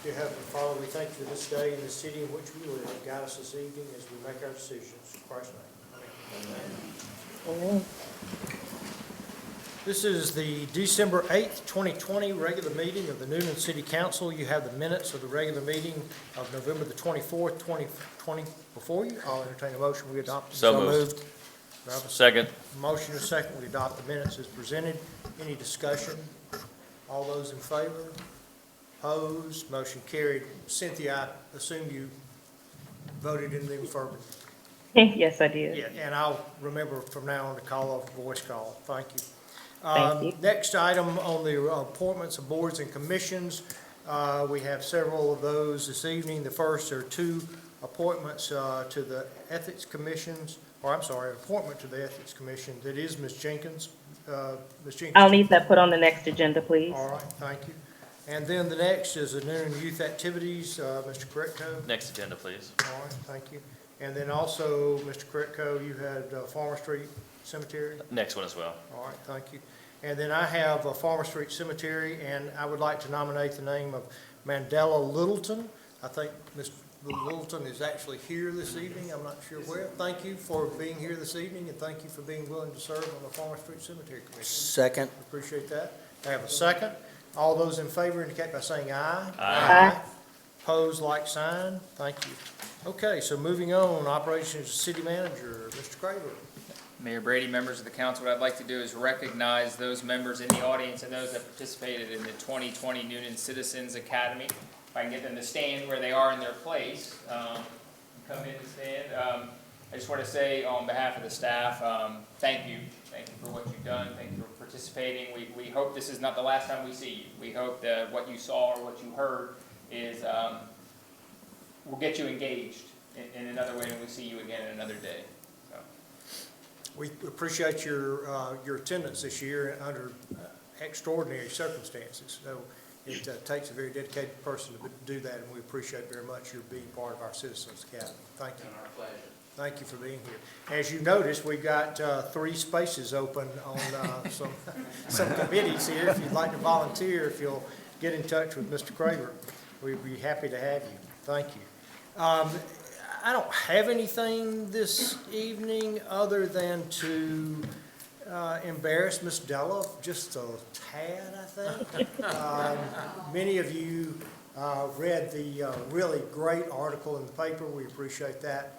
Dear Heavenly Father, we thank you for this day and the city in which we live. Guide us this evening as we make our decisions. In Christ's name. Amen. Amen. This is the December 8th, 2020 regular meeting of the Newnan City Council. You have the minutes of the regular meeting of November the 24th, 2020 before you. I'll entertain a motion. We adopt. So moved. Do I have a Second. motion and a second? We adopt the minutes as presented. Any discussion? All those in favor? Opposed? Motion carried. Cynthia, I assume you voted in the affirmative. Yes, I did. Yeah, and I'll remember from now on to call off voice call. Thank you. Thank you. Next item on the appointments of boards and commissions. We have several of those this evening. The first are two appointments to the Ethics Commissions, or I'm sorry, an appointment to the Ethics Commission. That is Ms. Jenkins. Ms. Jenkins. I'll need that put on the next agenda, please. All right, thank you. And then the next is the Newnan Youth Activities, Mr. Kretko. Next agenda, please. All right, thank you. And then also, Mr. Kretko, you had Farmer Street Cemetery. Next one as well. All right, thank you. And then I have Farmer Street Cemetery, and I would like to nominate the name of Mandela Littleton. I think Ms. Littleton is actually here this evening. I'm not sure where. Thank you for being here this evening, and thank you for being willing to serve on the Farmer Street Cemetery Commission. Second. Appreciate that. I have a second. All those in favor indicate by saying aye. Aye. Opposed, like sign. Thank you. Okay, so moving on, Operations City Manager, Mr. Craver. Mayor Brady, members of the council, what I'd like to do is recognize those members in the audience and those that participated in the 2020 Newnan Citizens Academy. If I can get them to stand where they are in their place, come in and stand. I just want to say on behalf of the staff, thank you. Thank you for what you've done. Thank you for participating. We hope this is not the last time we see you. We hope that what you saw or what you heard is will get you engaged in another way when we see you again in another day. So. We appreciate your attendance this year under extraordinary circumstances. So it takes a very dedicated person to do that, and we appreciate very much your being part of our Citizens Academy. Thank you. Our pleasure. Thank you for being here. As you notice, we've got 3 spaces open on some committees here. If you'd like to volunteer, if you'll get in touch with Mr. Craver, we'd be happy to have you. Thank you. I don't have anything this evening other than to embarrass Ms. Della just a tad, I think. Many of you read the really great article in the paper. We appreciate that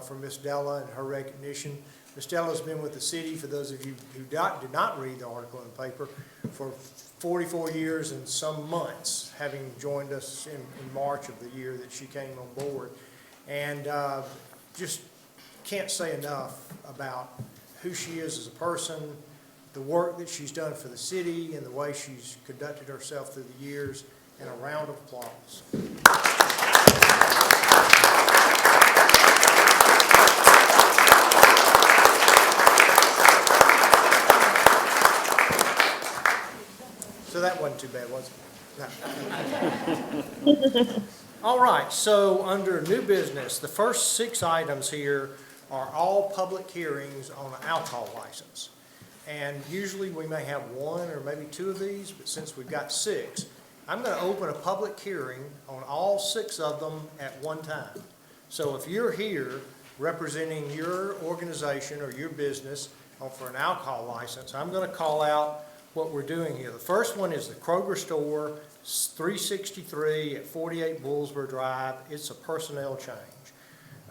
from Ms. Della and her recognition. Ms. Della's been with the city, for those of you who did not read the article in the paper, for 44 years and some months, having joined us in March of the year that she came on board. And just can't say enough about who she is as a person, the work that she's done for the city, and the way she's conducted herself through the years. And a round of applause. So that wasn't too bad, was it? No. All right, so under new business, the first 6 items here are all public hearings on an alcohol license. And usually we may have 1 or maybe 2 of these, but since we've got 6, I'm going to open a public hearing on all 6 of them at one time. So if you're here representing your organization or your business for an alcohol license, I'm going to call out what we're doing here. The first one is the Kroger Store, 363 at 48 Bullsboro Drive. It's a personnel change,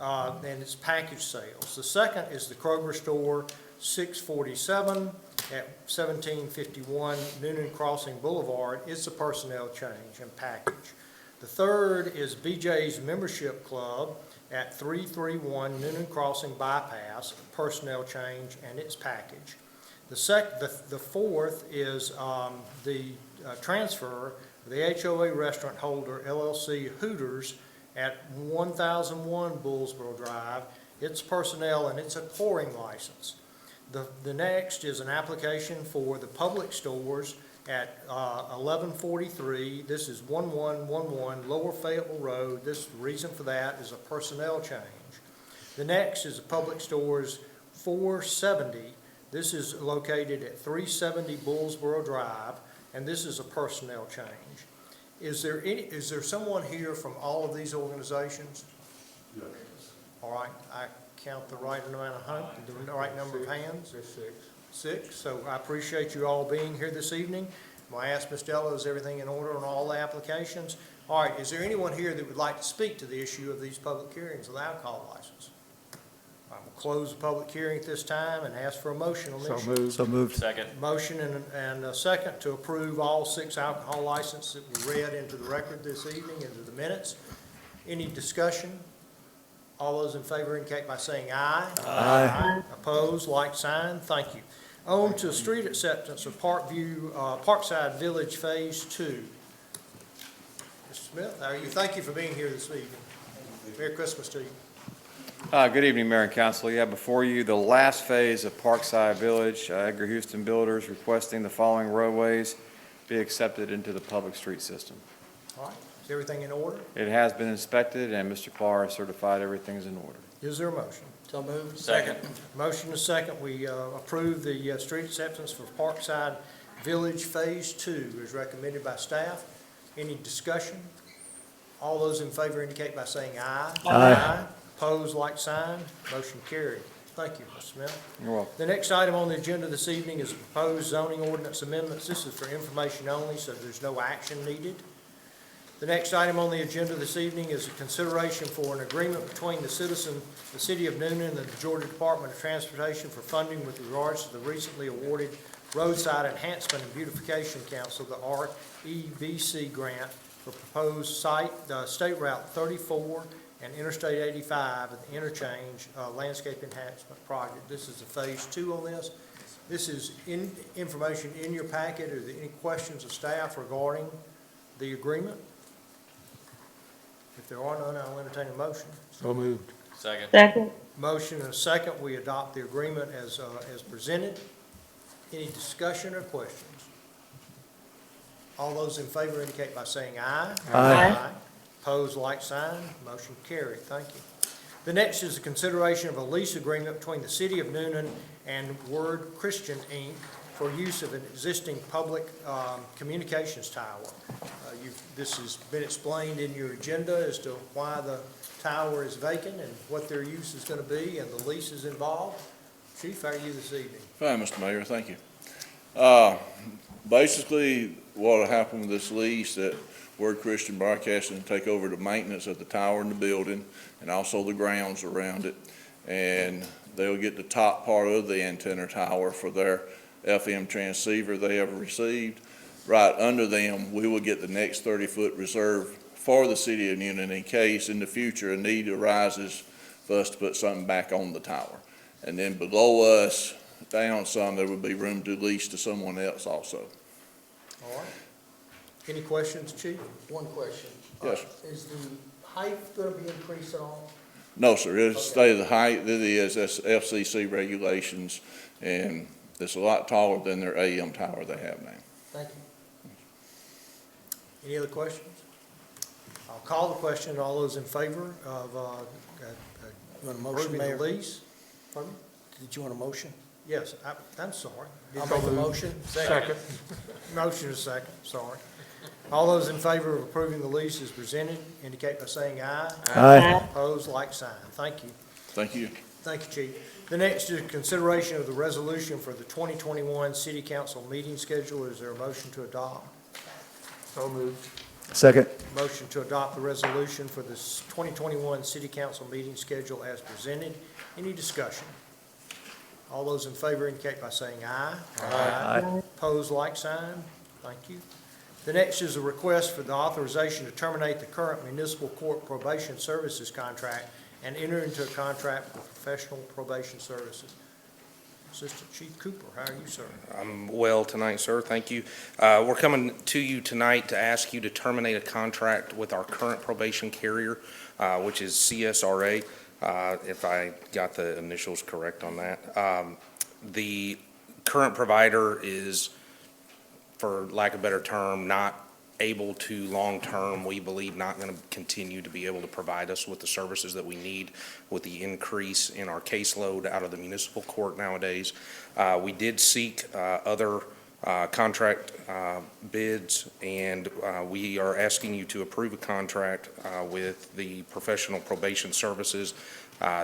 and it's package sales. The second is the Kroger Store, 647 at 1751 Newnan Crossing Boulevard. It's a personnel change and package. The third is BJ's Membership Club at 331 Newnan Crossing Bypass, personnel change, and it's package. The fourth is the transfer of the HOA restaurant holder LLC Hooters at 1001 Bullsboro Drive. It's personnel and it's a pouring license. The next is an application for the public stores at 1143. This is 1111 Lower Fayetteville Road. The reason for that is a personnel change. The next is the public stores 470. This is located at 370 Bullsboro Drive, and this is a personnel change. Is there someone here from all of these organizations? Yes. All right, I count the right amount of the right number of hands. There's six. 6, so I appreciate you all being here this evening. I'm going to ask Ms. Dello, is everything in order on all the applications? All right, is there anyone here that would like to speak to the issue of these public hearings of the alcohol license? I will close the public hearing at this time and ask for a motion on this. So moved. Second. Motion and a second to approve all 6 alcohol licenses that were read into the record this evening, into the minutes. Any discussion? All those in favor indicate by saying aye. Aye. Opposed, like sign. Thank you. On to street acceptance of Parkside Village Phase 2. Mr. Smith, how are you? Thank you for being here this evening. Merry Christmas to you. Good evening, Mayor and Council. You have before you the last phase of Parkside Village. Edgar Houston Builders requesting the following roadways be accepted into the public street system. All right, is everything in order? It has been inspected, and Mr. Clark has certified everything is in order. Is there a motion? So moved. Second. Motion is second. We approve the street acceptance for Parkside Village Phase 2 as recommended by staff. Any discussion? All those in favor indicate by saying aye. Aye. Opposed, like sign. Motion carried. Thank you, Mr. Smith. You're welcome. The next item on the agenda this evening is proposed zoning ordinance amendments. This is for information only, so there's no action needed. The next item on the agenda this evening is a consideration for an agreement between the City of Newnan, and the Georgia Department of Transportation for funding with regards to the recently awarded Roadside Enhancement and Beautification Council, the REBC grant for proposed State Route 34 and Interstate 85 at the interchange landscape enhancement project. This is a phase 2 on this. This is information in your packet. Are there any questions of staff regarding the agreement? If there are none, I'll entertain a motion. So moved. Second. Second. Motion and a second, we adopt the agreement as presented. Any discussion or questions? All those in favor indicate by saying aye. Aye. Opposed, like sign. Motion carried. Thank you. The next is the consideration of a lease agreement between the City of Newnan and Word Christian, Inc. for use of an existing public communications tower. This has been explained in your agenda as to why the tower is vacant and what their use is going to be and the leases involved. Chief, how are you this evening? Fine, Mr. Mayor, thank you. Basically, what happened with this lease, that Word Christian Broadcasting will take over the maintenance of the tower in the building and also the grounds around it. And they'll get the top part of the antenna tower for their FM transceiver they have received. Right under them, we will get the next 30-foot reserve for the City of Newnan in case in the future a need arises for us to put something back on the tower. And then below us, down some, there would be room to lease to someone else also. All right. Any questions, Chief? One question. Yes, sir. Is the height going to be increased at all? No, sir, it'll stay the height that it is, that's FCC regulations, and it's a lot taller than their AM tower they have now. Thank you. Any other questions? I'll call the question. All those in favor of You want a motion, approving the Mayor? lease? Pardon me? Did you want a motion? Yes, I'm sorry. I'll make a motion. Second. Motion is second, sorry. All those in favor of approving the lease as presented indicate by saying aye. Aye. Opposed, like sign. Thank you. Thank you. Thank you, Chief. The next is consideration of the resolution for the 2021 City Council meeting schedule. Is there a motion to adopt? So moved. Second. Motion to adopt the resolution for the 2021 City Council meeting schedule as presented. Any discussion? All those in favor indicate by saying aye. Aye. Opposed, like sign. Thank you. The next is a request for the authorization to terminate the current municipal court probation services contract and enter into a contract for professional probation services. Assistant Chief Cooper, how are you, sir? I'm well tonight, sir. Thank you. We're coming to you tonight to ask you to terminate a contract with our current probation carrier, which is CSRA, if I got the initials correct on that. The current provider is, for lack of a better term, not able to long-term, we believe, not going to continue to be able to provide us with the services that we need with the increase in our caseload out of the municipal court nowadays. We did seek other contract bids, and we are asking you to approve a contract with the Professional Probation Services.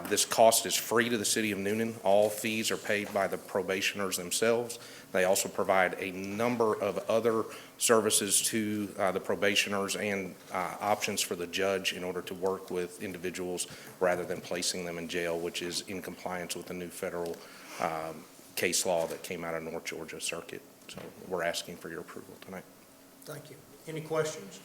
This cost is free to the city of Newnan. All fees are paid by the probationers themselves. They also provide a number of other services to the probationers and options for the judge in order to work with individuals rather than placing them in jail, which is in compliance with the new federal case law that came out of North Georgia Circuit. So we're asking for your approval tonight. Thank you. Any questions?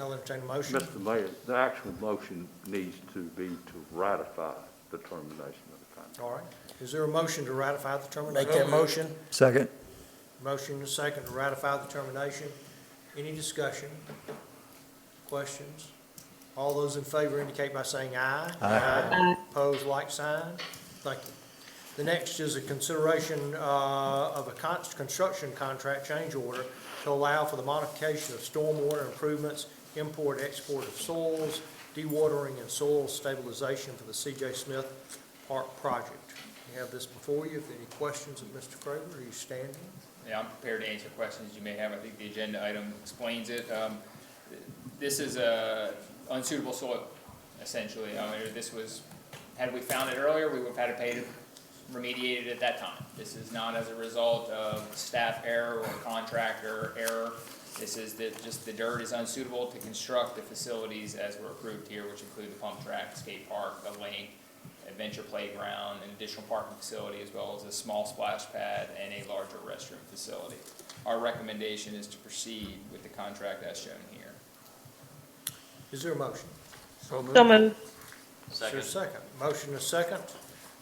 I'll entertain a motion. Mr. Mayor, the actual motion needs to be to ratify the termination of the contract. All right. Is there a motion to ratify the termination? Make that motion. Second. Motion and a second to ratify the termination. Any discussion? Questions? All those in favor indicate by saying aye. Aye. Opposed, like sign. Thank you. The next is a consideration of a construction contract change order to allow for the modification of stormwater improvements, import, export of soils, dewatering, and soil stabilization for the C.J. Smith Park project. You have this before you. If there are any questions of Mr. Craver, are you standing? Yeah, I'm prepared to answer questions you may have. I think the agenda item explains it. This is unsuitable soil, essentially. This was, had we found it earlier, we would have had to pay to remediate it at that time. This is not as a result of staff error or contractor error. This is that just the dirt is unsuitable to construct the facilities as were approved here, which include the pump track, skate park, the link, adventure playground, an additional parking facility, as well as a small splash pad and a larger restroom facility. Our recommendation is to proceed with the contract as shown here. Is there a motion? So moved. Is there a second? Motion and a second.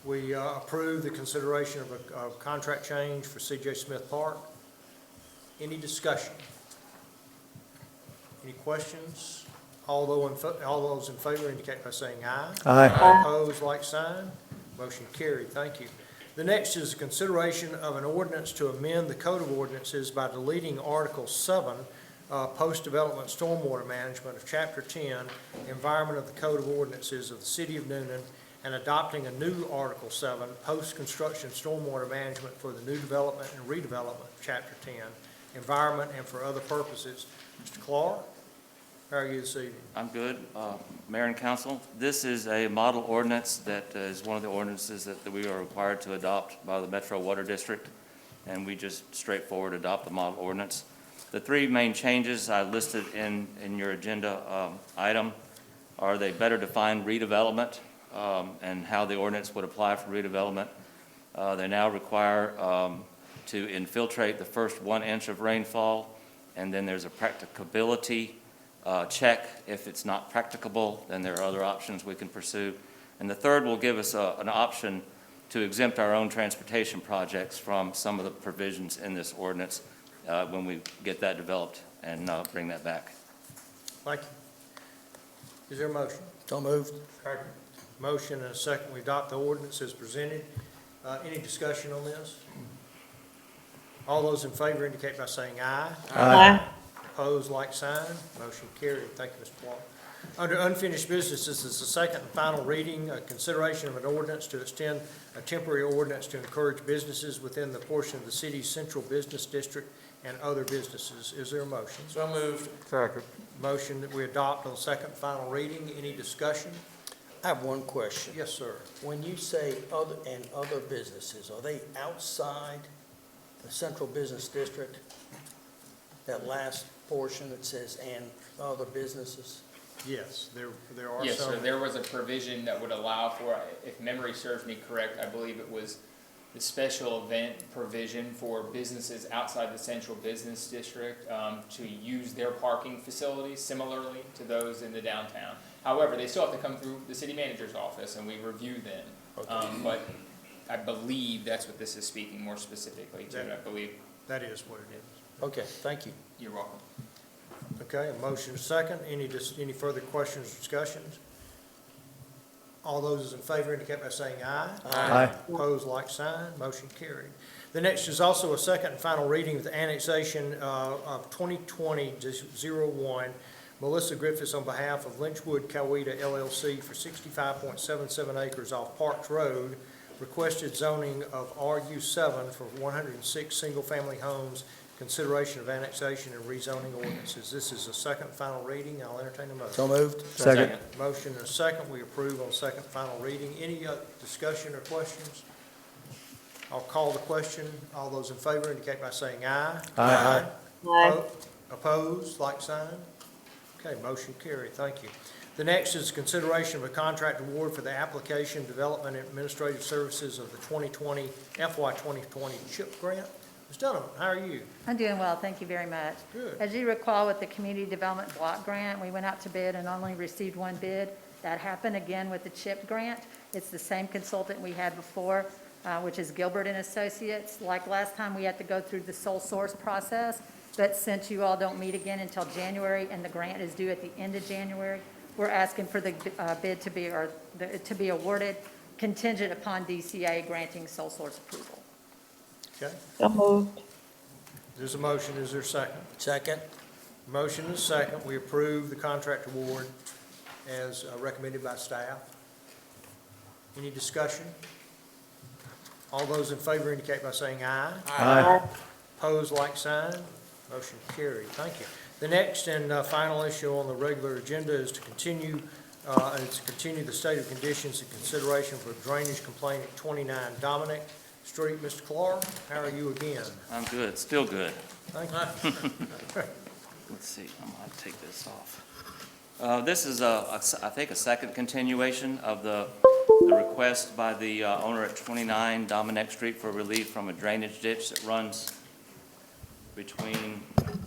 We approve the consideration of a contract change for C.J. Smith Park. Any discussion? Any questions? All those in favor indicate by saying aye. Aye. Opposed, like sign. Motion carried. Thank you. The next is a consideration of an ordinance to amend the Code of Ordinances by deleting Article 7, Post-Development Stormwater Management of Chapter 10, Environment of the Code of Ordinances of the City of Newnan, and adopting a new Article 7, Post-Construction Stormwater Management for the new development and redevelopment of Chapter 10, Environment and for other purposes. Mr. Clark, how are you this evening? I'm good. Mayor and Council, this is a model ordinance that is one of the ordinances that we are required to adopt by the Metro Water District, and we just straightforward adopt the model ordinance. The three main changes I listed in your agenda item are they better define redevelopment and how the ordinance would apply for redevelopment. They now require to infiltrate the first 1 inch of rainfall, and then there's a practicability check. If it's not practicable, then there are other options we can pursue. And the third will give us an option to exempt our own transportation projects from some of the provisions in this ordinance when we get that developed and bring that back. Thank you. Is there a motion? So moved. Motion and a second. We adopt the ordinance as presented. Any discussion on this? All those in favor indicate by saying aye. Aye. Opposed, like sign. Motion carried. Thank you, Mr. Clark. Under unfinished business, this is the second and final reading, a consideration of an ordinance to extend a temporary ordinance to encourage businesses within the portion of the city's central business district and other businesses. Is there a motion? So moved. Second. Motion that we adopt on second and final reading. Any discussion? I have one question. Yes, sir. When you say other businesses, are they outside the central business district? That last portion that says "and other businesses"? Yes, there are Yes, sir. some. There was a provision that would allow for, if memory serves me correct, I believe it was the special event provision for businesses outside the central business district to use their parking facilities similarly to those in the downtown. However, they still have to come through the city manager's office and we review them. Okay. But I believe that's what this is speaking more specifically to. I believe. That is what it is. Okay, thank you. You're welcome. Okay, a motion is second. Any further questions or discussions? All those in favor indicate by saying aye. Aye. Opposed, like sign. Motion carried. The next is also a second and final reading of the annexation of 2020-01. Melissa Griffiths on behalf of Lynchwood Coweta LLC for 65.77 acres off Parks Road requested zoning of RU7 for 106 single-family homes, consideration of annexation and rezoning ordinances. This is a second final reading. I'll entertain a motion. So moved. Second. Motion and a second. We approve on second final reading. Any discussion or questions? I'll call the question. All those in favor indicate by saying aye. Aye. Aye. Opposed, like sign? Okay, motion carried. Thank you. The next is consideration of a contract award for the application, development, and administrative services of the FY 2020 CHIP grant. Ms. Dunham, how are you? I'm doing well, thank you very much. Good. As you recall, with the Community Development Block Grant, we went out to bid and only received one bid. That happened again with the CHIP grant. It's the same consultant we had before, which is Gilbert and Associates. Like last time, we had to go through the sole source process, but since you all don't meet again until January and the grant is due at the end of January, we're asking for the bid to be awarded contingent upon DCA granting sole source approval. Okay, So moved. there's a motion. Is there a second? Second. Motion and a second. We approve the contract award as recommended by staff. Any discussion? All those in favor indicate by saying aye. Aye. Opposed, like sign. Motion carried. Thank you. The next and final issue on the regular agenda is to continue the state of conditions and consideration for drainage complaint at 29 Dominic Street. Mr. Clark, how are you again? I'm good, still good. Thank you. Let's see, I'm gonna take this off. This is, I think, a second continuation of the request by the owner at 29 Dominic Street for relief from a drainage ditch that runs between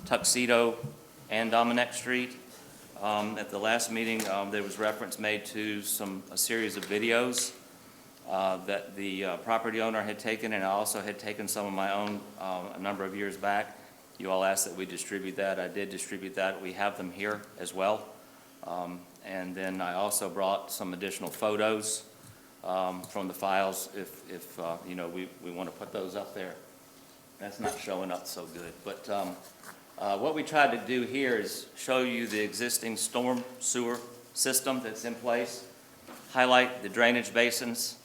Tuxedo and Dominic Street. At the last meeting, there was reference made to a series of videos that the property owner had taken, and I also had taken some of my own a number of years back. You all asked that we distribute that. I did distribute that. We have them here as well. And then I also brought some additional photos from the files if you know, we want to put those up there. That's not showing up so good. But what we tried to do here is show you the existing storm sewer system that's in place, highlight the drainage basins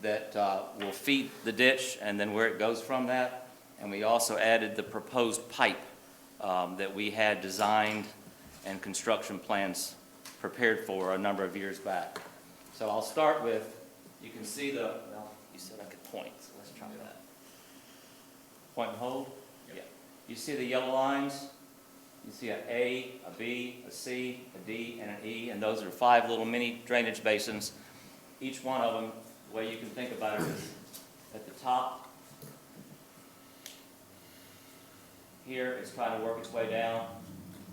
that will feed the ditch and then where it goes from that. And we also added the proposed pipe that we had designed and construction plans prepared for a number of years back. So I'll start with, you can see well, you said I could point, so let's try that. Point and hold? Yeah. You see the yellow lines? You see an A, a B, a C, a D, and an E, and those are 5 little mini drainage basins. Each one of them, the way you can think about it is at the top here, it's trying to work its way down.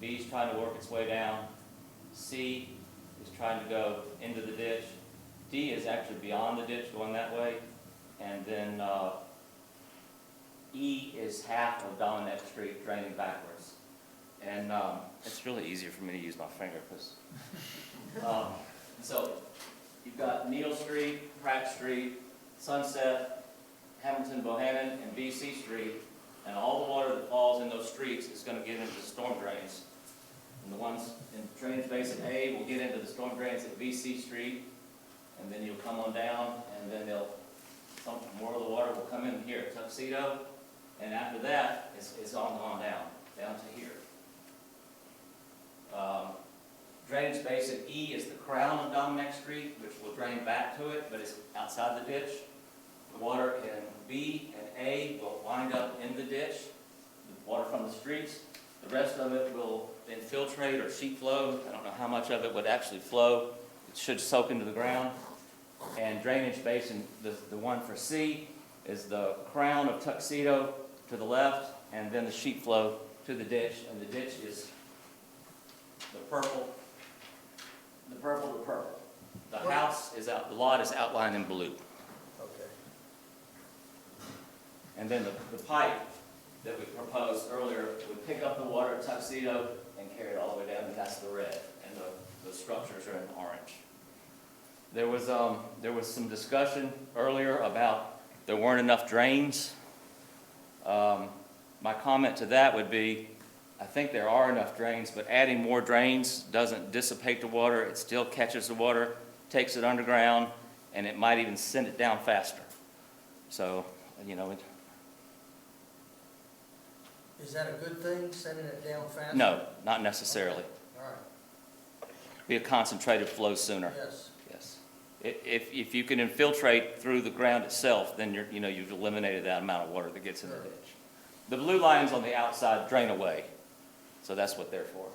B is trying to work its way down. C is trying to go into the ditch. D is actually beyond the ditch, going that way. And then E is half of Dominic Street draining backwards. And it's really easier for me to use my finger because, so you've got Neal Street, Pratt Street, Sunset, Hamilton, Bohannon, and BC Street, and all the water that falls in those streets is going to get into the storm drains. And the ones in drainage basin A will get into the storm drains at BC Street, and then you'll come on down, and then some more of the water will come in here at Tuxedo, and after that, it's on down to here. Drainage basin E is the crown of Dominic Street, which will drain back to it, but it's outside the ditch. The water in B and A will wind up in the ditch, the water from the streets. The rest of it will infiltrate or sheet flow. I don't know how much of it would actually flow. It should soak into the ground. And drainage basin, the one for C, is the crown of Tuxedo to the left, and then the sheet flow to the ditch. And the ditch is the purple. The house is out, the lot is outlined in blue. Okay. And then the pipe that we proposed earlier would pick up the water at Tuxedo and carry it all the way down, and that's the red, and the structures are in orange. There was some discussion earlier about there weren't enough drains. My comment to that would be, I think there are enough drains, but adding more drains doesn't dissipate the water. It still catches the water, takes it underground, and it might even send it down faster. So, you know, Is that a good thing, sending it down faster? no, not necessarily. All right, Be a concentrated flow sooner. yes. Yes. If you can infiltrate through the ground itself, then you've eliminated that amount of water that gets in the ditch. The blue lines on the outside drain away, so that's what they're for.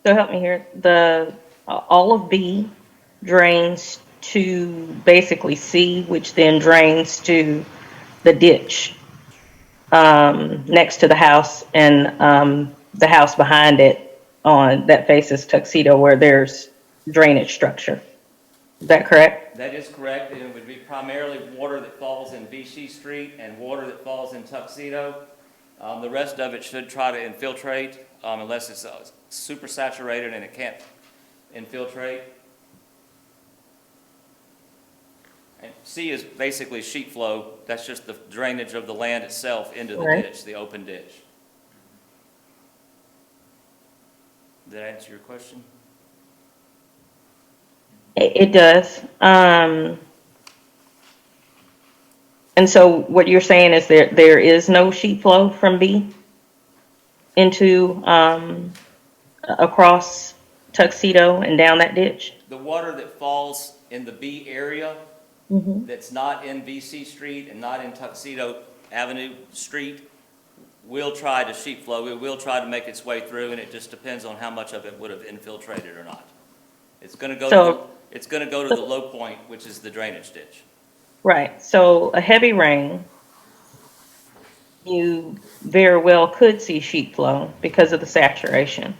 So help me here. All of B drains to basically C, which then drains to the ditch next to the house, and the house behind it that faces Tuxedo, where there's drainage structure. Is that correct? That is correct, and it would be primarily water that falls in VC Street and water that falls in Tuxedo. The rest of it should try to infiltrate, unless it's super saturated and it can't infiltrate. And C is basically sheet flow. That's just the drainage of the land itself into the Right. ditch, the open ditch. Did that answer your question? It does. And so what you're saying is there is no sheet flow from B into, across Tuxedo and down that ditch? The water that falls in the B area Mm-hmm. that's not in VC Street and not in Tuxedo Avenue Street will try to sheet flow. It will try to make its way through, and it just depends on how much of it would have infiltrated or not. It's going to go to the low point, which is the drainage ditch. Right, so a heavy rain, you very well could see sheet flow because of the saturation,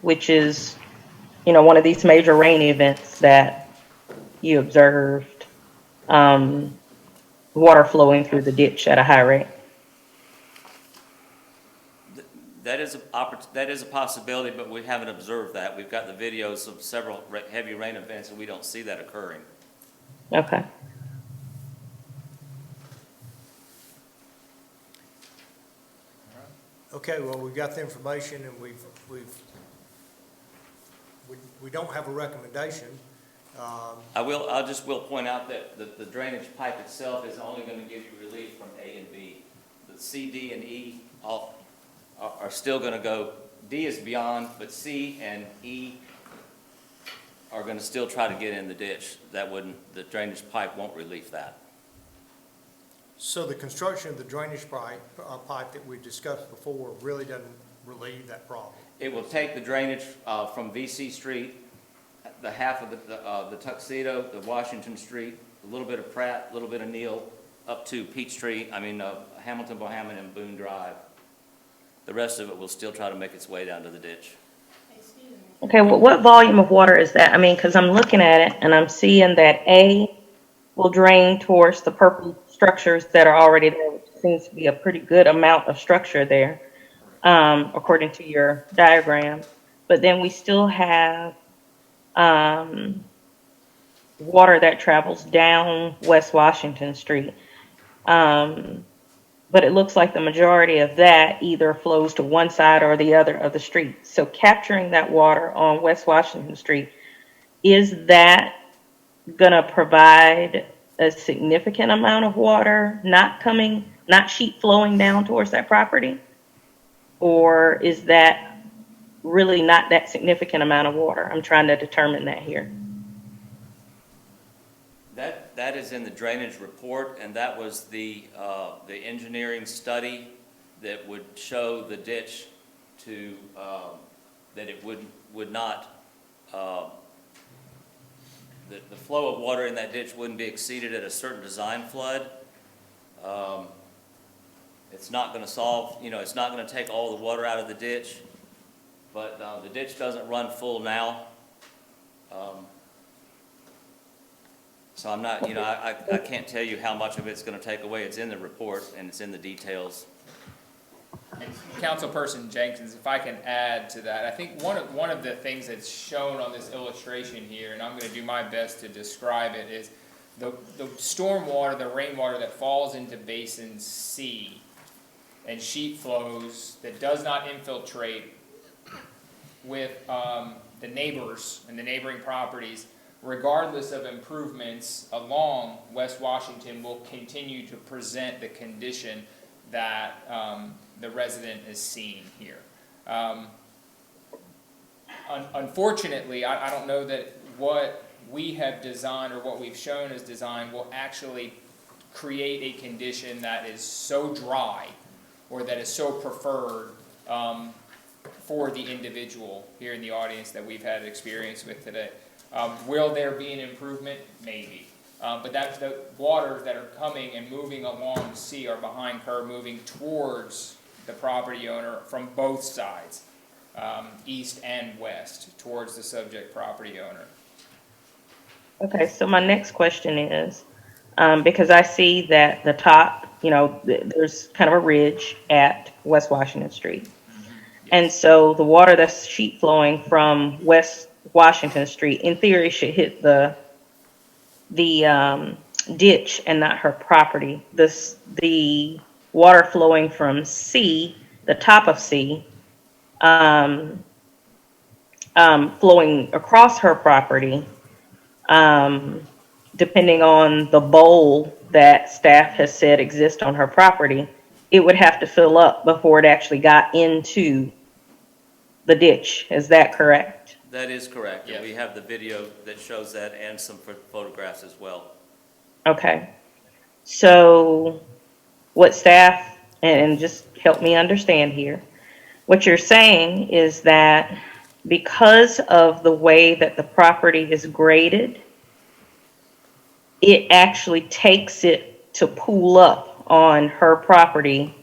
which is, one of these major rain events that you observed, water flowing through the ditch at a high rate. That is a possibility, but we haven't observed that. We've got the videos of several heavy rain events, and we don't see that occurring. Okay. Okay, well, we've got the information, and we don't have a recommendation. I just will point out that the drainage pipe itself is only going to give you relief from A and B. The C, D, and E are still going to go, D is beyond, but C and E are going to still try to get in the ditch. The drainage pipe won't relieve that. So the construction of the drainage pipe that we discussed before really doesn't relieve that problem. It will take the drainage from VC Street, the half of the Tuxedo, the Washington Street, a little bit of Pratt, a little bit of Neal, up to Hamilton, Bohannon, and Boone Drive. The rest of it will still try to make its way down to the ditch. Okay, well, what volume of water is that? Because I'm looking at it and I'm seeing that A will drain towards the purple structures that are already there, which seems to be a pretty good amount of structure there, according to your diagram. But then we still have water that travels down West Washington Street. But it looks like the majority of that either flows to one side or the other of the street. So capturing that water on West Washington Street, is that going to provide a significant amount of water not sheet flowing down towards that property? Or is that really not that significant amount of water? I'm trying to determine that here. That is in the drainage report, and that was the engineering study that would show the ditch to, that it would not, the flow of water in that ditch wouldn't be exceeded at a certain design flood. It's not going to solve, it's not going to take all the water out of the ditch, but the ditch doesn't run full now. So I'm not, I can't tell you how much of it's going to take away. It's in the report and it's in the details. And Councilperson Jenkins, if I can add to that, I think one of the things that's shown on this illustration here, and I'm going to do my best to describe it, is the storm water, the rainwater that falls into Basin C and sheet flows that does not infiltrate with the neighbors and the neighboring properties regardless of improvements along West Washington, will continue to present the condition that the resident is seeing here. Unfortunately, I don't know that what we have designed or what we've shown as design will actually create a condition that is so dry or that is so preferred for the individual here in the audience that we've had experience with today. Will there be an improvement? Maybe. But that's the waters that are coming and moving along the sea are behind her, moving towards the property owner from both sides, east and west, towards the subject property owner. Okay, so my next question is, because I see that the top, there's kind of a ridge at West Washington Street. And so the water that's sheet flowing from West Washington Street, in theory, should hit the ditch and not her property. The water flowing from C, the top of C, flowing across her property, depending on the bowl that staff has said exists on her property, it would have to fill up before it actually got into the ditch. Is that correct? That is correct. Yes. And we have the video that shows that and some photographs as well. Okay. So what staff, and just help me understand here, what you're saying is that because of the way that the property is graded, it actually takes it to pool up on her property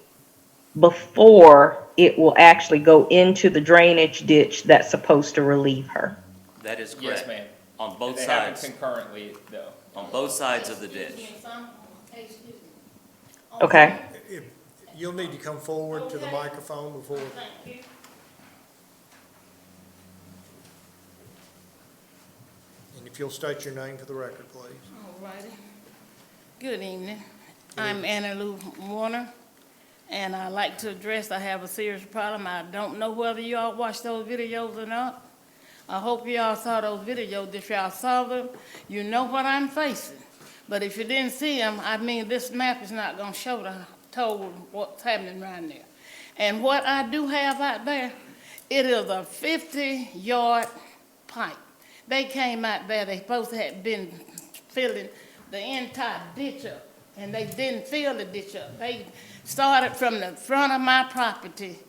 before it will actually go into the drainage ditch that's supposed to relieve her. That is Yes, correct. ma'am. On both They happen sides, concurrently, though. on both sides of the ditch. Okay. You'll need to come forward to the microphone before. And if you'll state your name for the record, please. All righty. Good evening. I'm Anna Lou Warner, and I'd like to address, I have a serious problem. I don't know whether you all watched those videos or not. I hope you all saw those videos. If y'all saw them, you know what I'm facing. But if you didn't see them, I mean, this map is not gonna show the total what's happening right there. And what I do have out there, it is a 50-yard pipe. They came out there, they supposed to have been filling the entire ditch up, and they didn't fill the ditch up. They started from the front of my property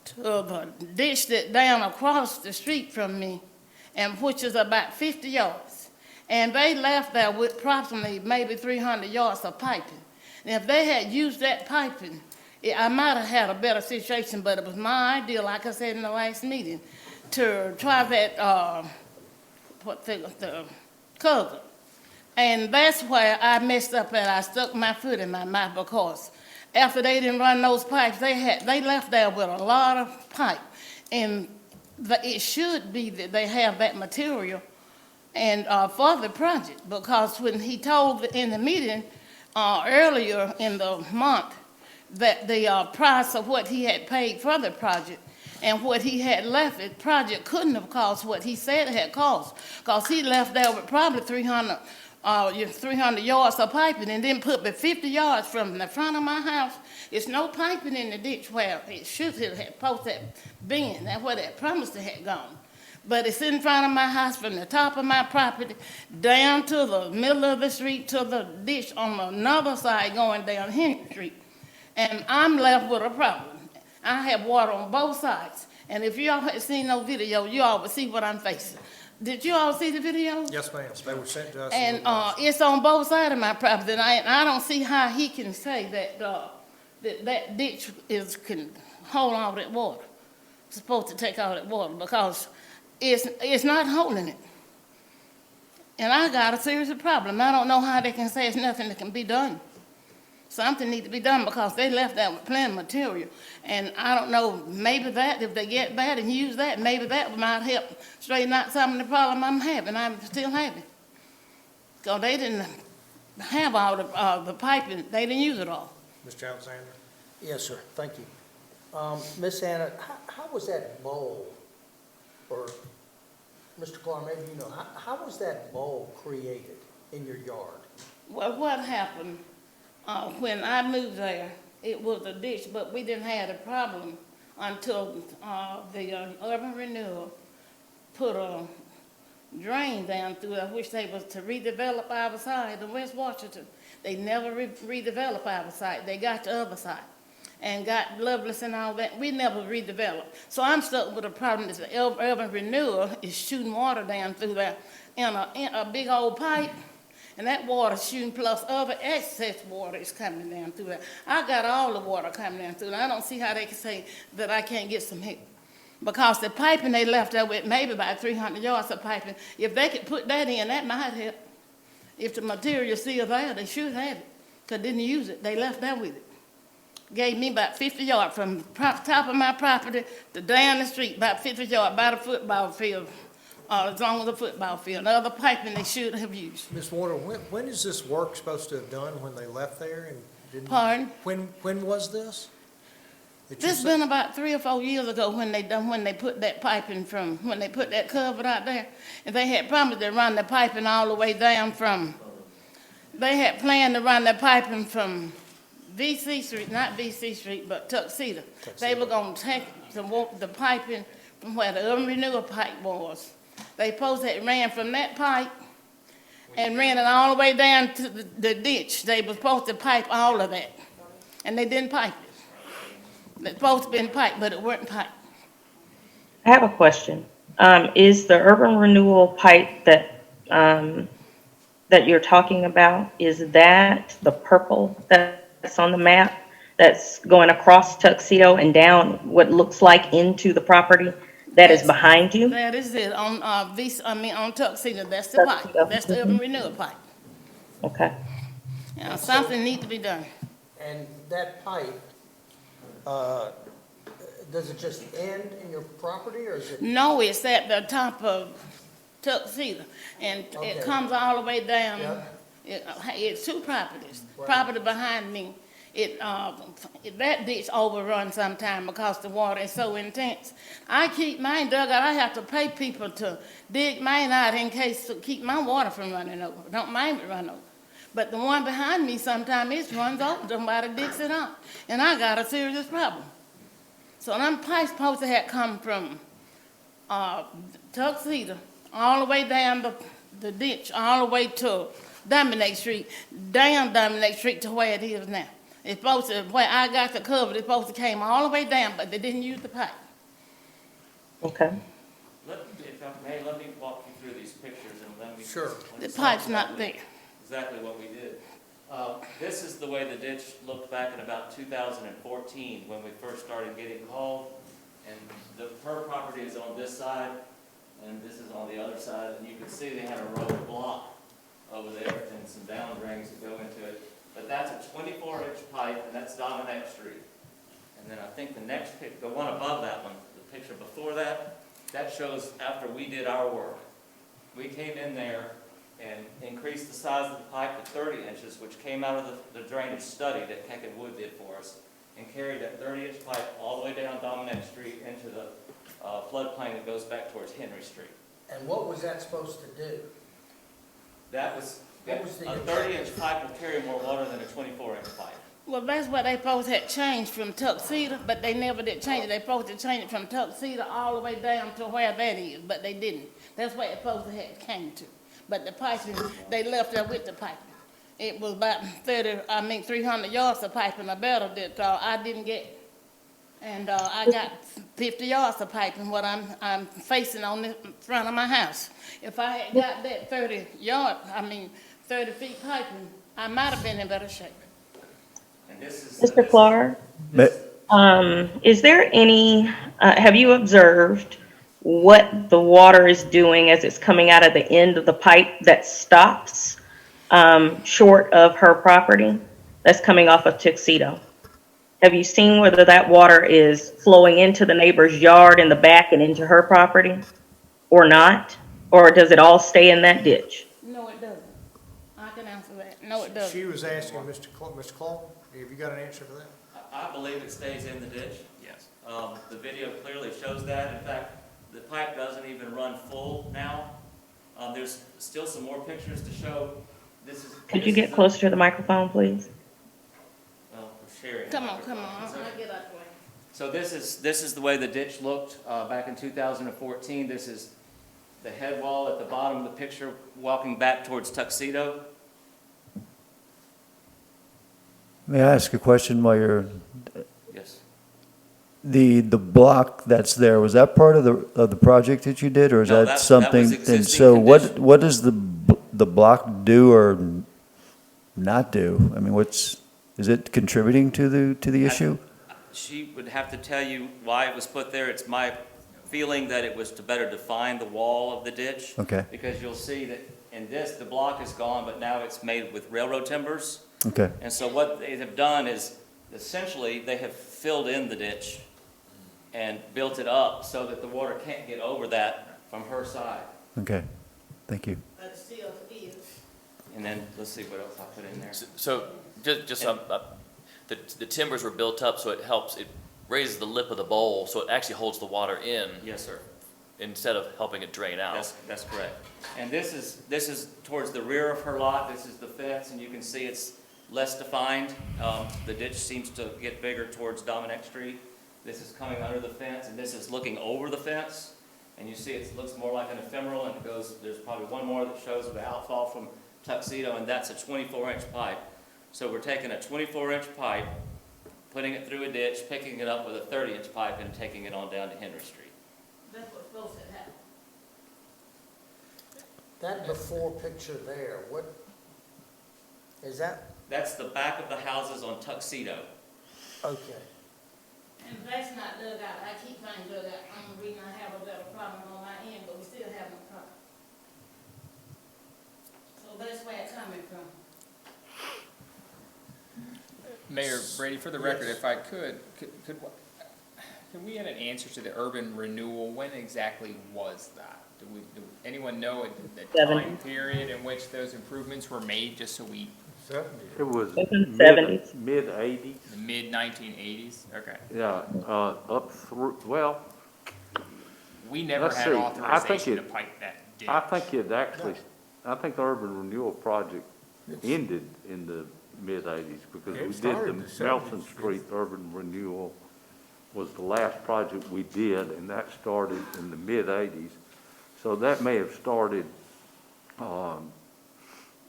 to the ditch that down across the street from me, and which is about 50 yards. And they left there with approximately maybe 300 yards of piping. And if they had used that piping, I might have had a better situation, but it was my idea, like I said in the last meeting, to try that, the cover. And that's where I messed up and I stuck my foot in my mouth, because after they didn't run those pipes, they left there with a lot of pipe. And it should be that they have that material and for the project, because when he told in the meeting earlier in the month that the price of what he had paid for the project and what he had left, the project couldn't have cost what he said it had cost, because he left there with probably 300 yards of piping, and then put me 50 yards from the front of my house. It's no piping in the ditch where it should have supposed to have been. That's where that promised to have gone. But it's in front of my house from the top of my property down to the middle of the street to the ditch on another side going down Henry Street. And I'm left with a problem. I have water on both sides. And if you all had seen those videos, you all would see what I'm facing. Did you all see the videos? Yes, ma'am. They were sent to us. And it's on both sides of my property, and I don't see how he can say that that ditch can hold all that water. It's supposed to take all that water, because it's not holding it. And I got a serious problem. I don't know how they can say it's nothing that can be done. Something needs to be done, because they left that with plenty of material. And I don't know, maybe that, if they get bad and use that, maybe that might help straighten out some of the problem I'm having, I'm still having. Because they didn't have all the piping, they didn't use it all. Mr. Alexander? Yes, sir, thank you. Miss Anna, how was that bowl, or Mr. Clark, maybe you know, how was that bowl created in your yard? Well, what happened, when I moved there, it was a ditch, but we didn't have a problem until, the urban renewal put a drain down through there, which they was to redevelop our side of West Washington. They never redeveloped our side. They got the other side and got Lovelace and all that. We never redeveloped. So I'm stuck with a problem is the urban renewal is shooting water down through there in a big old pipe. And that water shooting plus other excess water is coming down through there. I got all the water coming down through there. I don't see how they can say that I can't get some help. Because the piping they left there with maybe about 300 yards of piping, if they could put that in, that might help. If the material's still there, they should have it. Because they didn't use it, they left there with it. Gave me about 50 yards from top of my property to down the street, about 50 yards, about a football field, as long as a football field. The other piping they should have used. Ms. Warner, when is this work supposed to have done when they left there and didn't? Pardon? When was this? That you This said- been about 3 or 4 years ago when they put that piping from, when they put that culvert out there. And they had promised to run the piping all the way down from, they had planned to run the piping from VC Street, not VC Street, but Tuxedo. They were gonna take the piping from where the urban renewal pipe was. They supposed to have ran from that pipe and ran it all the way down to the ditch. They were supposed to pipe all of that. And they didn't pipe it. It's supposed to be piped, but it weren't piped. I have a question. Is the urban renewal pipe that, that you're talking about, is that the purple that's on the map? That's going across Tuxedo and down what looks like into the property that is behind you? That is it, on, on Tuxedo, that's the pipe. Tuxedo. That's the urban renewal pipe. Okay. Now, something needs to be done. And that pipe, does it just end in your property, or is it? No, it's at the top of Tuxedo, and Okay. it comes all the way down. Yeah. It's two properties. Right. Property behind me, that ditch overruns sometime because the water is so intense. I keep mine dug out. I have to pay people to dig mine out in case to keep my water from running over. Don't mind it run over. But the one behind me sometimes it runs over. Somebody digs it out, and I got a serious problem. So them pipes supposed to have come from Tuxedo all the way down the ditch, all the way to Dominic Street, down Dominic Street to where it is now. It's supposed to, where I got the cover, it's supposed to came all the way down, but they didn't use the pipe. Okay. If I may, let me walk you through these pictures and let me. Sure. The pipe's not there. Exactly what we did. This is the way the ditch looked back in about 2014 when we first started getting called. And her property is on this side, and this is on the other side. And you can see they had a row of block over there and some down drains that go into it. But that's a 24-inch pipe, and that's Dominic Street. And then I think the next the one above that one, the picture before that, that shows after we did our work. We came in there and increased the size of the pipe to 30 inches, which came out of the drainage study that Keck and Wood did for us, and carried that 30-inch pipe all the way down Dominic Street into the floodplain that goes back towards Henry Street. And what was that supposed to do? That was, What was the a 30-inch pipe will carry more water than a 24-inch pipe. Well, that's what they supposed to have changed from Tuxedo, but they never did change it. They supposed to change it from Tuxedo all the way down to where that is, but they didn't. That's where it supposed to have came to. But the piping, they left there with the piping. It was about 300 yards of piping, or better, that I didn't get. And I got 50 yards of piping, what I'm facing on the front of my house. If I had got that 30 feet piping, I might have been in better shape. And this is. Mr. Clark, is there any, have you observed what the water is doing as it's coming out of the end of the pipe that stops short of her property that's coming off of Tuxedo? Have you seen whether that water is flowing into the neighbor's yard in the back and into her property or not? Or does it all stay in that ditch? No, it doesn't. I can answer that. No, it doesn't. She was asking Mr. Clark, have you got an answer for that? I believe it stays in the ditch. Yes. The video clearly shows that. In fact, the pipe doesn't even run full now. There's still some more pictures to show. This is. Could you this get is a- closer to the microphone, please? Well, we're sharing. Come on, come on, microphones. I'll get out the way. So this is the way the ditch looked back in 2014. This is the head wall at the bottom of the picture, walking back towards Tuxedo. May I ask a question while you're, Yes. the block that's there, was that part of the project that you did, or is No, that that was something? And existing so condition. what does the block do or not do? I mean, is it contributing to the issue? She would have to tell you why it was put there. It's my feeling that it was to better define the wall of the ditch. Okay, Because you'll see that in this, the block is gone, but now it's made with railroad timbers. okay, And so what they have done is, essentially, they have filled in the ditch and built it up so that the water can't get over that from her side. okay. Thank you. But it still is. And then, let's see what else I put in there. So, just, the timbers were built up, so it raises the lip of the bowl, so it actually holds the water in Yes, sir. instead of helping it drain out. That's correct. And this is towards the rear of her lot. This is the fence, and you can see it's less defined. The ditch seems to get bigger towards Dominic Street. This is coming under the fence, and this is looking over the fence. And you see it looks more like an ephemeral, and it goes, there's probably one more that shows the outfall from Tuxedo, and that's a 24-inch pipe. So we're taking a 24-inch pipe, putting it through a ditch, picking it up with a 30-inch pipe, and taking it on down to Henry Street. That's what's supposed to happen. That before picture there, what, is that, That's the back of the houses on Tuxedo. okay. And that's not dug out, I keep trying to dug out, I'm the reason I have a better problem on my end, but we still have a problem. So that's where it's coming from. Mayor Brady, for the record, if I could we get an answer to the urban renewal? When exactly was that? Do anyone know the time period in which those improvements were made, just so we, It was It's in the 70s. mid-80s, the mid-1980s? Okay. yeah, up through, well, We never Let's had see. authorization to pipe that ditch. I think the urban renewal project ended in the mid-80s because we did the Nelson Street urban renewal was the last project we did, and that started in the mid-80s. So that may have started, all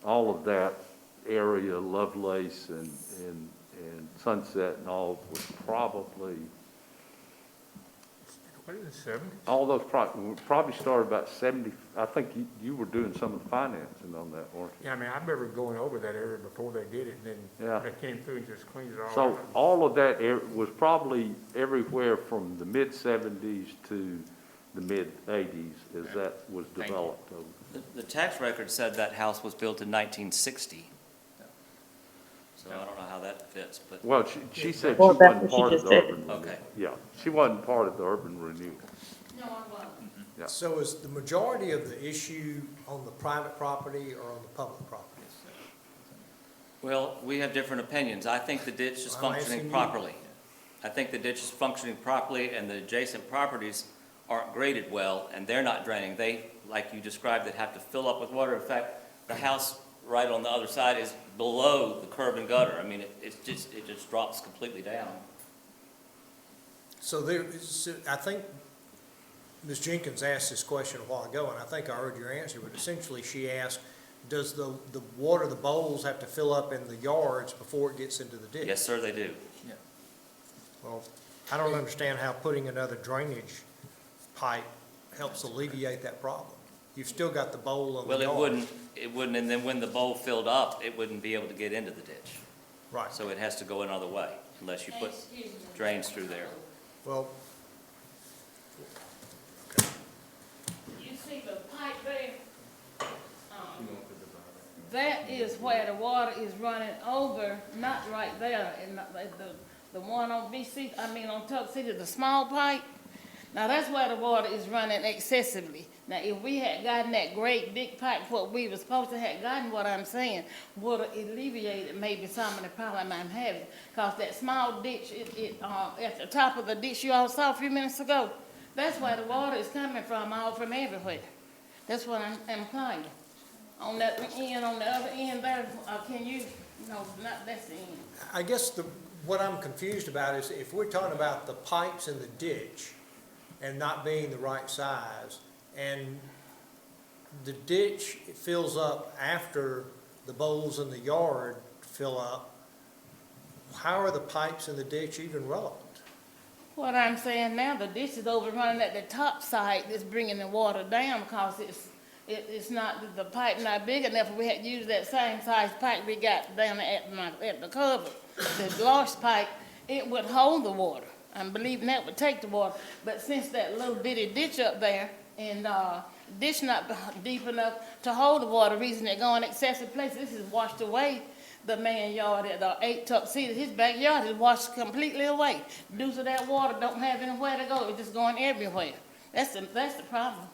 of that area, Lovelace and Sunset and all was probably, What is it, 70? all those probably started about 70, I think you were doing some of the financing on that, weren't you? Yeah, I mean, I remember going over that area before they did it, and Yeah. then they came through and just cleaned it all So out. all of that was probably everywhere from the mid-70s to the mid-80s as that was Thank you. developed. The tax record said that house was built in 1960. So I don't know how that fits, but, Well, she said she Well, that's wasn't what she part of just the said. urban renewal. Okay. Yeah, she wasn't part of the urban renewal. No, I wasn't. Yeah. So is the majority of the issue on the private property or on the public property? well, we have different opinions. I think the ditch is I'm functioning asking you. properly. I think the ditch is functioning properly, and the adjacent properties aren't graded well, and they're not draining. They, like you described, that have to fill up with water. In fact, the house right on the other side is below the curb and gutter. I mean, it just drops completely down. So I think Ms. Jenkins asked this question a while ago, and I think I heard your answer, but essentially she asked, does the water, the bowls have to fill up in the yards before it gets into the ditch? Yes, sir, they do. Well, I don't understand how putting another drainage pipe helps alleviate that problem. You've still got the bowl in the Well, yard. it wouldn't, and then when the bowl filled up, it wouldn't be able to get into the ditch. Right. So it has to go another way, unless you put Excuse me. drains through there. Well, You see the pipe there? That is where the water is running over, not right there, and not like the one on on Tuxedo, the small pipe. Now, that's where the water is running excessively. Now, if we had gotten that great big pipe, what we were supposed to have gotten, what I'm saying, would have alleviated maybe some of the problem I'm having. Cause that small ditch, at the top of the ditch you all saw a few minutes ago, That's where the water is coming from, all from everywhere. That's what I'm implying. On that end, on the other end there, can you, no, not, that's the end. I guess what I'm confused about is if we're talking about the pipes in the ditch and not being the right size, and the ditch fills up after the bowls in the yard fill up, how are the pipes in the ditch even relevant? What I'm saying now, the ditch is overrunning at the top side, that's bringing the water down because it's not, the pipe not big enough. We had used that same size pipe we got down at the cover. The large pipe, it would hold the water. I'm believing that would take the water. But since that little bitty ditch up there and, ditch not deep enough to hold the water, reason it going excessive places, this has washed away the man yard at 8 Tuxedo. His backyard is washed completely away. Due to that water, don't have anywhere to go. It's just going everywhere. That's the problem.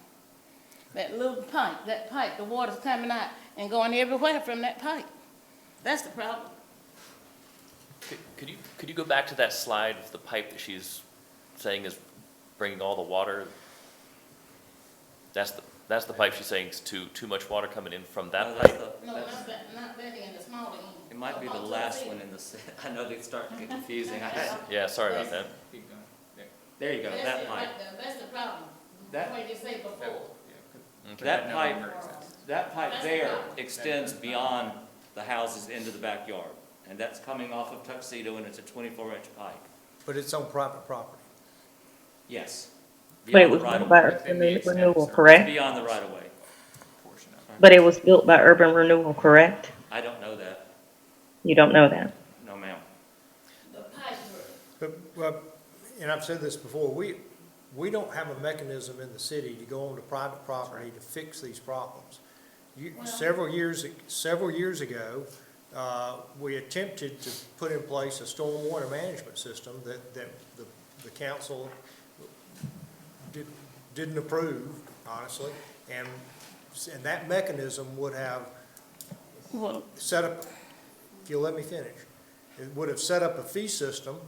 That little pipe, the water's coming out and going everywhere from that pipe. That's the problem. Could you go back to that slide of the pipe that she's saying is bringing all the water? That's the pipe she's saying is too much water coming in from that pipe? No, not that end, the smaller end. It might be the last one in the, I know they start to get confusing. Yeah, sorry about that. Keep going. Yeah. There you go, That's that it pipe. right there. That's the problem. That- What you said before. Okay. That No pipe, longer exists. that pipe That's the there problem. extends beyond the houses into the backyard. And that's coming off of Tuxedo, and it's a 24-inch pipe. But it's on private property. Yes. But it Beyond was the right built of by way. urban renewal, It's correct? beyond the right of way. Portion of it. But it was built by urban renewal, correct? I don't know that. You don't know that? No, ma'am. The pipe were. Well, and I've said this before, we don't have a mechanism in the city to go onto private property to fix these problems. Several years ago, we attempted to put in place a stormwater management system that the council didn't approve, honestly, and that mechanism would have Well, set up, if you'll let me finish, it would have set up a fee system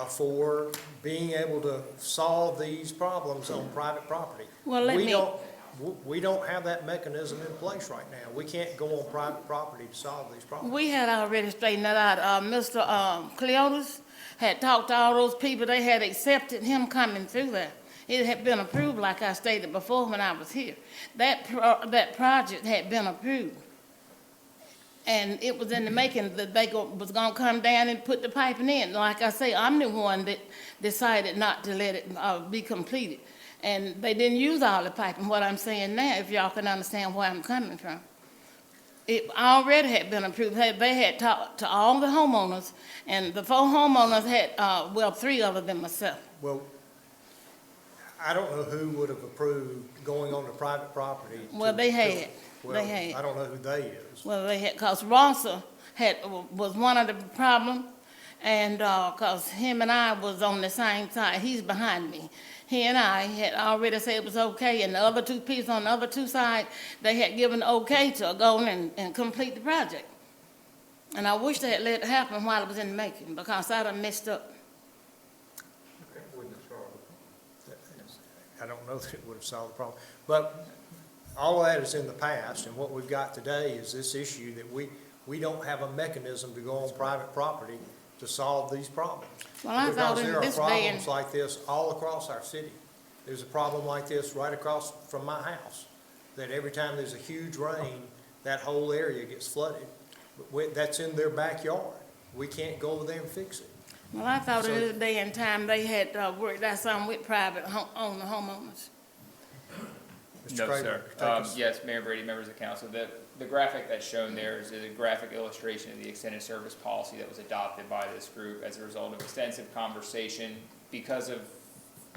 for being able to solve these problems on private property. Well, let me- We don't have that mechanism in place right now. We can't go on private property to solve these problems. we had already straightened that out. Mr. Cleotis had talked to all those people. They had accepted him coming through there. It had been approved, like I stated before when I was here. That project had been approved. And it was in the making that they was gonna come down and put the piping in. Like I say, I'm the one that decided not to let it be completed. And they didn't use all the piping, what I'm saying now, if y'all can understand where I'm coming from. It already had been approved. They had talked to all the homeowners, and the 4 homeowners had, well, 3 other than myself. Well, I don't know who would have approved going on to private property. Well, they had. Well, They had. I don't know who they is. Well, they had, cause Rossa was one of the problem, and, cause him and I was on the same side, he's behind me. He and I had already said it was okay, and the other 2 people on the other 2 sides, they had given okay to go in and complete the project. And I wish they had let it happen while it was in the making, because I done messed up. That wouldn't have solved it. I don't know that it would have solved the problem. But all of that is in the past, and what we've got today is this issue that we don't have a mechanism to go on private property to solve these problems. Well, I thought Because in there are this day and- problems like this all across our city. There's a problem like this right across from my house, that every time there's a huge rain, that whole area gets flooded. That's in their backyard. We can't go over there and fix it. Well, I thought in So- this day and time, they had worked out something with private owner homeowners. Mr. No, Craven, sir. take us- Yes, Mayor Brady, members of the council, the graphic that's shown there is a graphic illustration of the extended service policy that was adopted by this group as a result of extensive conversation because of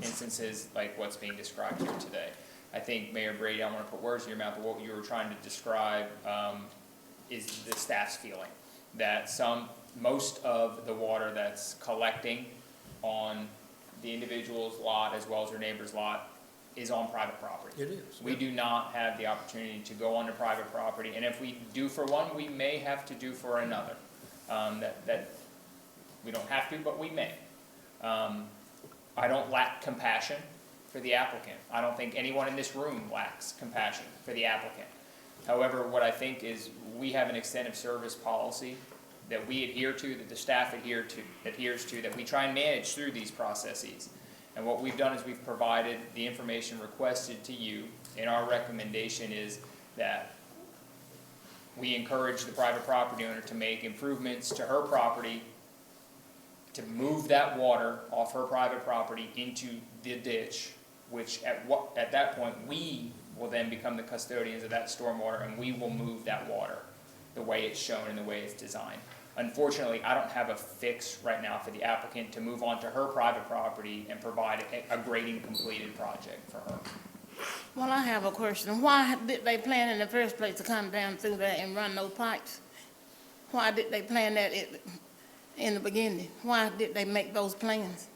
instances like what's being described here today. I think, Mayor Brady, I don't want to put words in your mouth, but what you were trying to describe is the staff's feeling that most of the water that's collecting on the individual's lot as well as their neighbor's lot is on private property. It is. We do not have the opportunity to go onto private property, and if we do for one, we may have to do for another. That we don't have to, but we may. I don't lack compassion for the applicant. I don't think anyone in this room lacks compassion for the applicant. However, what I think is we have an extensive service policy that we adhere to, that the staff adheres to, that we try and manage through these processes. And what we've done is we've provided the information requested to you, and our recommendation is that we encourage the private property owner to make improvements to her property to move that water off her private property into the ditch, which at that point, we will then become the custodians of that stormwater, and we will move that water the way it's shown and the way it's designed. Unfortunately, I don't have a fix right now for the applicant to move on to her private property and provide a grading completed project for her. Well, I have a question. Why did they plan in the first place to come down through there and run those pipes? Why did they plan that in the beginning? Why did they make those plans?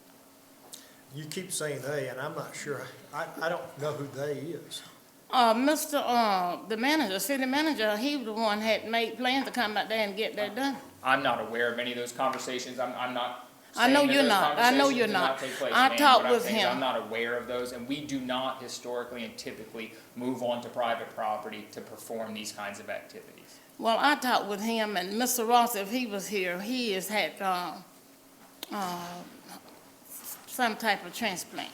You keep saying they, and I'm not sure, I don't know who they is. The manager, city manager, he was the one had made plans to come out there and get that done. I'm not aware of any of those conversations. I'm not I know saying that you're those not. I know conversations you're did not. take place, I ma'am. talked What I'm with saying is him. I'm not aware of those, and we do not historically and typically move on to private property to perform these kinds of activities. Well, I talked with him, and Mr. Ross, if he was here, he has had some type of transplant.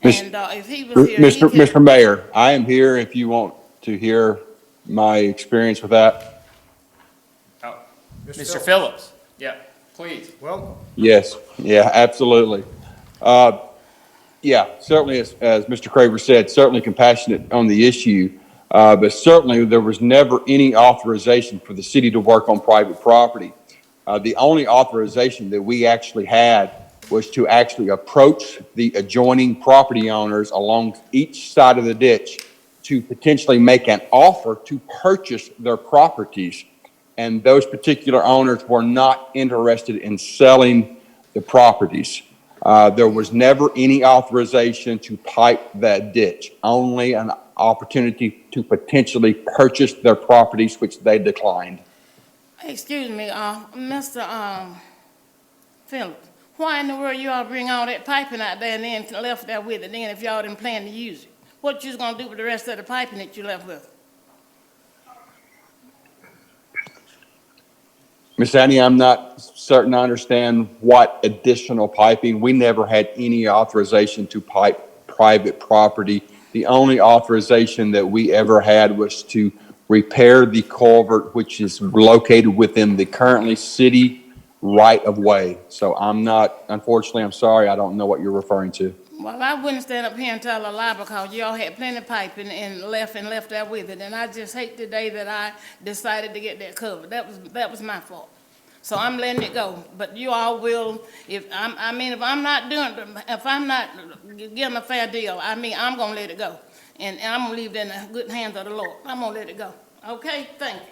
And if he was here, he could... Mr. Mayor, I am here if you want to hear my experience with that. Oh, Mr. Phillips, yeah, please. Welcome. Yes, yeah, absolutely. Yeah, certainly, as Mr. Craver said, certainly compassionate on the issue, but certainly there was never any authorization for the city to work on private property. The only authorization that we actually had was to actually approach the adjoining property owners along each side of the ditch to potentially make an offer to purchase their properties. And those particular owners were not interested in selling the properties. There was never any authorization to pipe that ditch, only an opportunity to potentially purchase their properties, which they declined. Excuse me, Mr. Phillips, why in the world you all bring all that piping out there and then left there with it then if y'all didn't plan to use it? What you gonna do with the rest of the piping that you left with? Ms. Annie, I'm not certain I understand what additional piping. We never had any authorization to pipe private property. The only authorization that we ever had was to repair the culvert, which is located within the currently city right-of-way. So unfortunately, I'm sorry, I don't know what you're referring to. Well, I wouldn't stand up here and tell a lie because y'all had plenty of piping and left there with it. And I just hate the day that I decided to get that covered. That was my fault. So I'm letting it go. But you all will, if I'm not getting a fair deal, I'm gonna let it go. And I'm gonna leave it in the good hands of the Lord. I'm gonna let it go. Okay, thank you.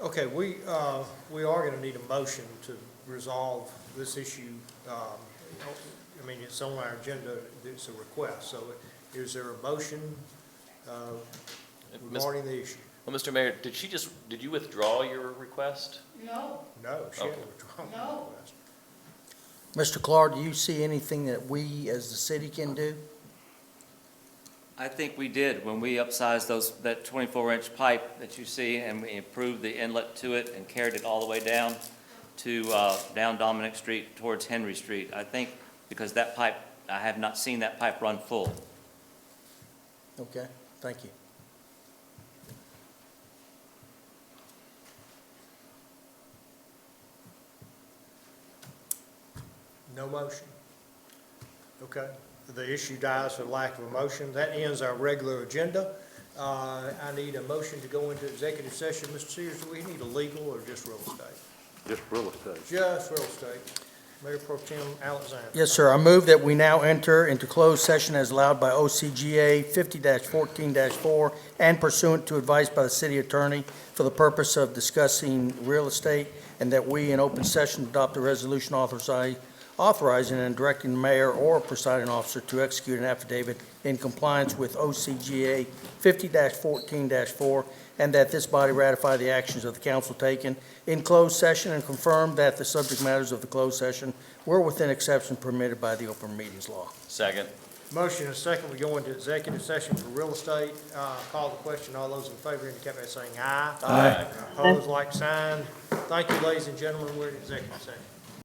Okay, we are gonna need a motion to resolve this issue. It's on our agenda, it's a request, so is there a motion regarding the issue? Well, Mr. Mayor, did you withdraw your request? No. No, she hasn't Okay. withdrawn the No. request. Mr. Clark, do you see anything that we as the city can do? I think we did when we upsized that 24-inch pipe that you see, and we improved the inlet to it and carried it all the way down to down Dominic Street towards Henry Street. I think because that pipe, I have not seen that pipe run full. Okay, thank you. No motion. Okay, the issue dies for lack of a motion. That ends our regular agenda. I need a motion to go into executive session. Mr. Sears, do we need a legal or just real estate? Just real estate. Just real estate. Mayor Pro Tem Alexander. Yes, sir. I move that we now enter into closed session as allowed by OCGA 50-14-4 and pursuant to advice by the city attorney for the purpose of discussing real estate, and that we in open session adopt a resolution authorizing and directing the mayor or presiding officer to execute an affidavit in compliance with OCGA 50-14-4, and that this body ratify the actions of the council taken in closed session and confirm that the subject matters of the closed session were within exception permitted by the open meetings law. Second. Motion and a second, we go into executive session for real estate. Call the question. All those in favor indicate by saying aye. Aye. Opposed, like sign. Thank you, ladies and gentlemen. We're in executive session.